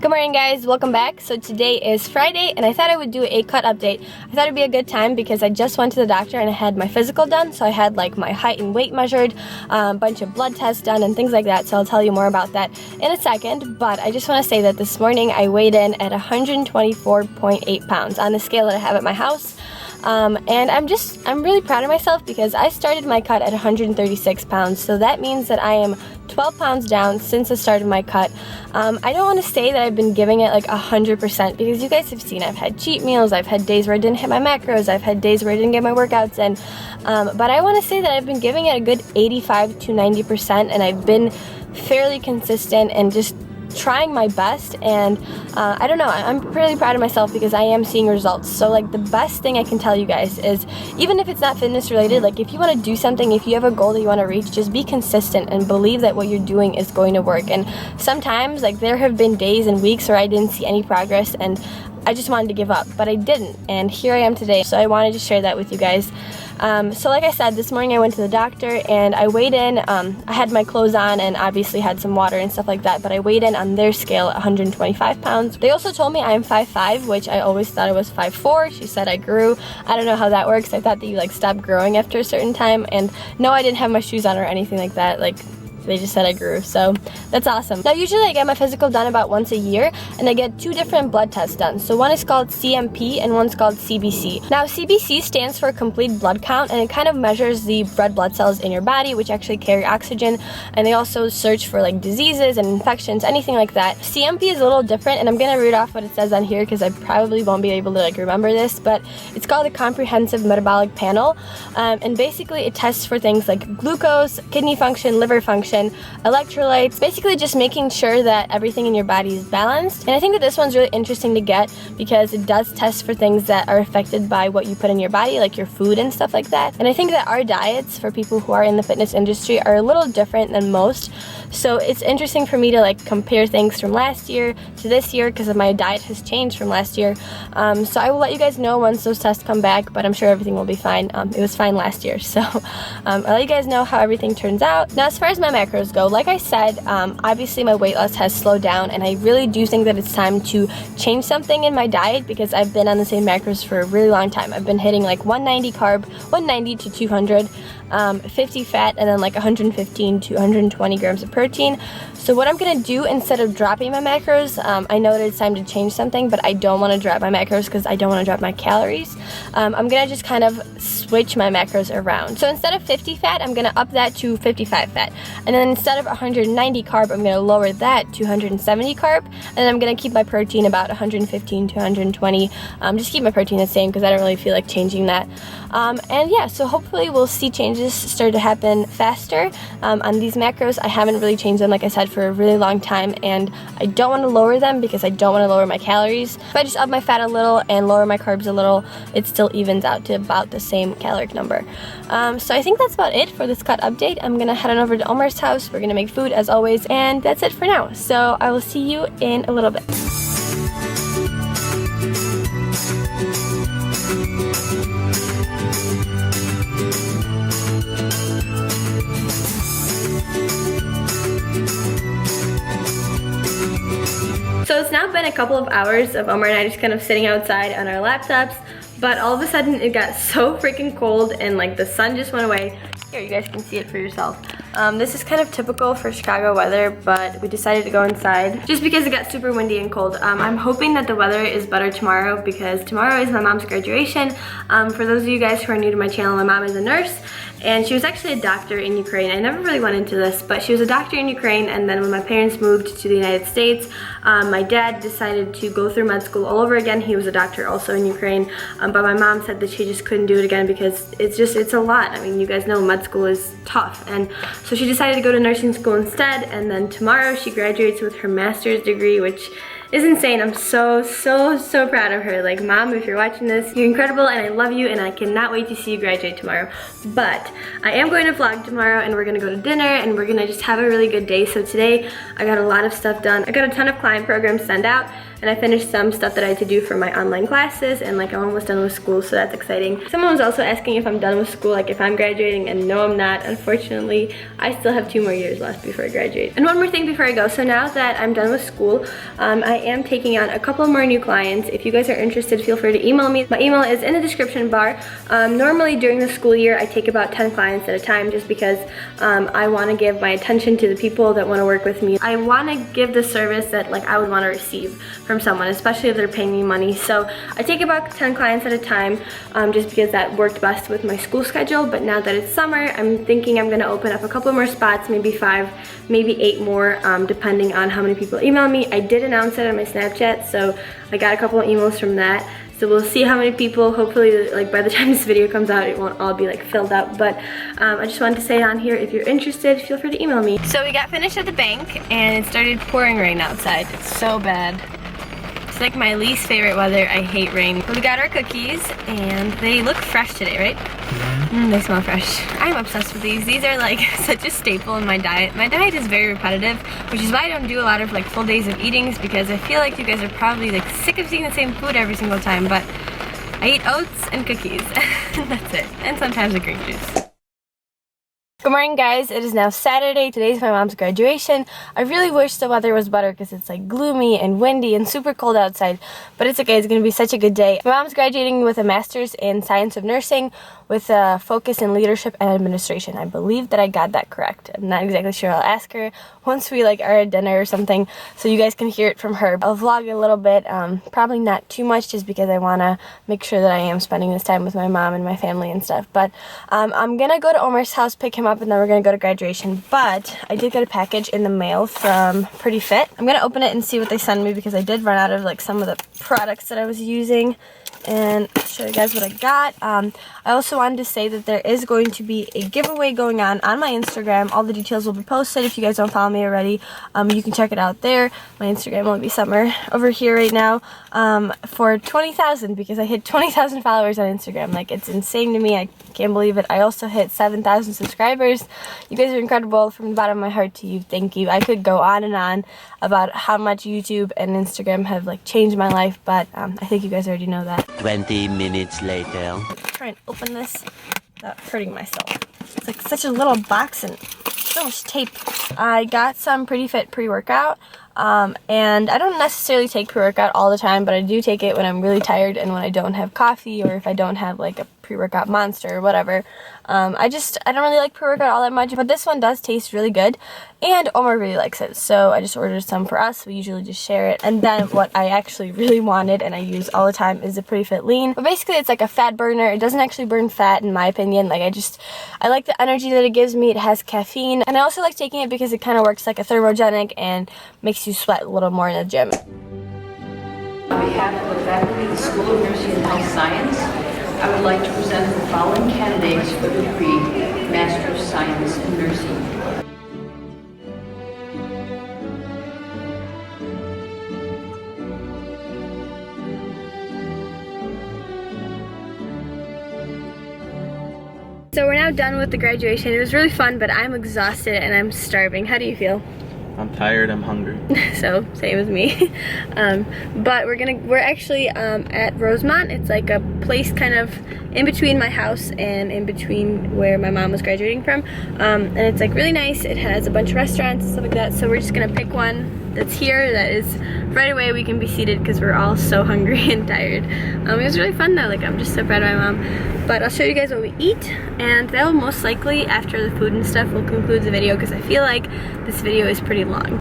Good morning, guys, welcome back. So today is Friday and I thought I would do a cut update. I thought it'd be a good time because I just went to the doctor and I had my physical done. So I had like my height and weight measured, a bunch of blood tests done and things like that. So I'll tell you more about that in a second. But I just want to say that this morning I weighed in at 124.8 pounds on the scale that I have at my house. And I'm really proud of myself because I started my cut at 136 pounds. So that means that I am 12 pounds down since the start of my cut. I don't want to say that I've been giving it like 100% because you guys have seen I've had cheat meals, I've had days where I didn't hit my macros, I've had days where I didn't get my workouts in. But I want to say that I've been giving it a good 85 to 90% and I've been fairly consistent and just trying my best, and I don't know, I'm really proud of myself because I am seeing results. So like the best thing I can tell you guys is, even if it's not fitness related, like if you want to do something, if you have a goal that you want to reach, just be consistent and believe that what you're doing is going to work. And sometimes like there have been days and weeks where I didn't see any progress and I just wanted to give up, but I didn't, and here I am today. So I wanted to share that with you guys. So like I said, this morning I went to the doctor and I weighed in. I had my clothes on and obviously had some water and stuff like that, but I weighed in on their scale at 125 pounds. They also told me I am 5'5", which I always thought I was 5'4". She said I grew. I don't know how that works. I thought that you like stopped growing after a certain time, and no, I didn't have my shoes on or anything like that. Like, they just said I grew, so that's awesome. Now usually I get my physical done about once a year and I get two different blood tests done. So one is called CMP and one's called CBC. Now CBC stands for complete blood count, and it kind of measures the red blood cells in your body which actually carry oxygen, and they also search for like diseases and infections, anything like that. CMP is a little different, and I'm gonna read off what it says on here because I probably won't be able to like remember this, but it's called a comprehensive metabolic panel, and basically it tests for things like glucose, kidney function, liver function, electrolytes, basically just making sure that everything in your body is balanced. And I think that this one's really interesting to get because it does test for things that are affected by what you put in your body, like your food and stuff like that. And I think that our diets for people who are in the fitness industry are a little different than most. So it's interesting for me to like compare things from last year to this year because my diet has changed from last year. So I will let you guys know once those tests come back, but I'm sure everything will be fine. It was fine last year, so I'll let you guys know how everything turns out. Now as far as my macros go, like I said, obviously my weight loss has slowed down, and I really do think that it's time to change something in my diet because I've been on the same macros for a really long time. I've been hitting like 190 carb, 190 to 200, 50 fat, and then like 115 to 120 grams of protein. So what I'm gonna do instead of dropping my macros, I know that it's time to change something, but I don't want to drop my macros because I don't want to drop my calories. I'm gonna just kind of switch my macros around. So instead of 50 fat, I'm gonna up that to 55 fat, and then instead of 190 carb, I'm gonna lower that to 170 carb, and then I'm gonna keep my protein about 115 to 120. Just keep my protein the same because I don't really feel like changing that. And yeah, so hopefully we'll see changes start to happen faster on these macros. I haven't really changed them, like I said, for a really long time, and I don't want to lower them because I don't want to lower my calories. If I just up my fat a little and lower my carbs a little, it still evens out to about the same caloric number. So I think that's about it for this cut update. I'm gonna head on over to Omar's house. We're gonna make food as always, and that's it for now. So I will see you in a little bit. So it's now been a couple of hours of Omar and I just kind of sitting outside on our laptops, but all of a sudden it got so freaking cold and like the sun just went away. Here, you guys can see it for yourself. This is kind of typical for Chicago weather, but we decided to go inside just because it got super windy and cold. I'm hoping that the weather is better tomorrow because tomorrow is my mom's graduation. For those of you guys who are new to my channel, my mom is a nurse, and she was actually a doctor in Ukraine. I never really went into this, but she was a doctor in Ukraine, and then when my parents moved to the United States, my dad decided to go through med school all over again. He was a doctor also in Ukraine, but my mom said that she just couldn't do it again because it's a lot. I mean, you guys know med school is tough, and so she decided to go to nursing school instead, and then tomorrow she graduates with her master's degree, which is insane. I'm so proud of her. Like, Mom, if you're watching this, you're incredible and I love you and I cannot wait to see you graduate tomorrow. But I am going to vlog tomorrow and we're gonna go to dinner and we're gonna just have a really good day. So today I got a lot of stuff done. I got a ton of client programs sent out. and I finished some stuff that I had to do for my online classes, and like I'm almost done with school, so that's exciting. Someone was also asking if I'm done with school, like if I'm graduating, and no, I'm not. Unfortunately, I still have 2 more years left before I graduate. And one more thing before I go. So now that I'm done with school, I am taking on a couple more new clients. If you guys are interested, feel free to email me. My email is in the description bar. Normally during the school year, I take about 10 clients at a time just because I want to give my attention to the people that want to work with me. I want to give the service that like I would want to receive from someone, especially if they're paying me money. So I take about 10 clients at a time just because that worked best with my school schedule. But now that it's summer, I'm thinking I'm going to open up a couple more spots, maybe 5, maybe 8 more, depending on how many people email me. I did announce it on my Snapchat, so I got a couple of emails from that. So we'll see how many people. Hopefully, like by the time this video comes out, it won't all be like filled up. But I just wanted to say on here, if you're interested, feel free to email me. So we got finished at the bank, and it started pouring rain outside. It's so bad. It's like my least favorite weather. I hate rain. But we got our cookies, and they look fresh today, right? They smell fresh. I'm obsessed with these. These are like such a staple in my diet. My diet is very repetitive, which is why I don't do a lot of like full days of eatings, because I feel like you guys are probably like sick of seeing the same food every single time. But I eat oats and cookies. That's it. And sometimes a green juice. Good morning, guys. It is now Saturday. Today's my mom's graduation. I really wish the weather was better because it's like gloomy and windy and super cold outside, but it's okay. It's going to be such a good day. My mom's graduating with a master's in science of nursing with a focus in leadership and administration. I believe that I got that correct. I'm not exactly sure. I'll ask her once we like are at dinner or something so you guys can hear it from her. I'll vlog a little bit, probably not too much just because I want to make sure that I am spending this time with my mom and my family and stuff. But I'm going to go to Omar's house, pick him up, and then we're going to go to graduation. But I did get a package in the mail from Pretty Fit. I'm going to open it and see what they send me because I did run out of like some of the products that I was using. And I'll show you guys what I got. I also wanted to say that there is going to be a giveaway going on my Instagram. All the details will be posted. If you guys don't follow me already, you can check it out there. My Instagram will be somewhere over here right now for 20,000 because I hit 20,000 followers on Instagram. Like, it's insane to me. I can't believe it. I also hit 7,000 subscribers. You guys are incredible. From the bottom of my heart to you, thank you. I could go on and on about how much YouTube and Instagram have like changed my life, but I think you guys already know that. 20 minutes later. Try and open this without hurting myself. It's like such a little box and so much tape. I got some Pretty Fit pre-workout. And I don't necessarily take pre-workout all the time, but I do take it when I'm really tired and when I don't have coffee or if I don't have like a pre-workout Monster or whatever. I don't really like pre-workout all that much, but this one does taste really good and Omar really likes it, so I just ordered some for us. We usually just share it. And then what I actually really wanted and I use all the time is the Pretty Fit Lean. But basically it's like a fat burner. It doesn't actually burn fat in my opinion. Like I like the energy that it gives me. It has caffeine, and I also like taking it because it kind of works like a thermogenic and makes you sweat a little more in the gym. On behalf of the faculty of the School of Nursing and Health Science, I would like to present the following candidates for the degree Master of Science in Nursing. So we're now done with the graduation. It was really fun, but I'm exhausted and I'm starving. How do you feel? I'm tired, I'm hungry. So, same with me. But we're actually at Rosemont. It's like a place kind of in between my house and in between where my mom was graduating from. And it's like really nice. It has a bunch of restaurants and stuff like that. So we're just gonna pick one that's here that is right away we can be seated because we're all so hungry and tired. It was really fun though. Like, I'm just so proud of my mom. But I'll show you guys what we eat, and that will most likely, after the food and stuff, will conclude the video because I feel like this video is pretty long.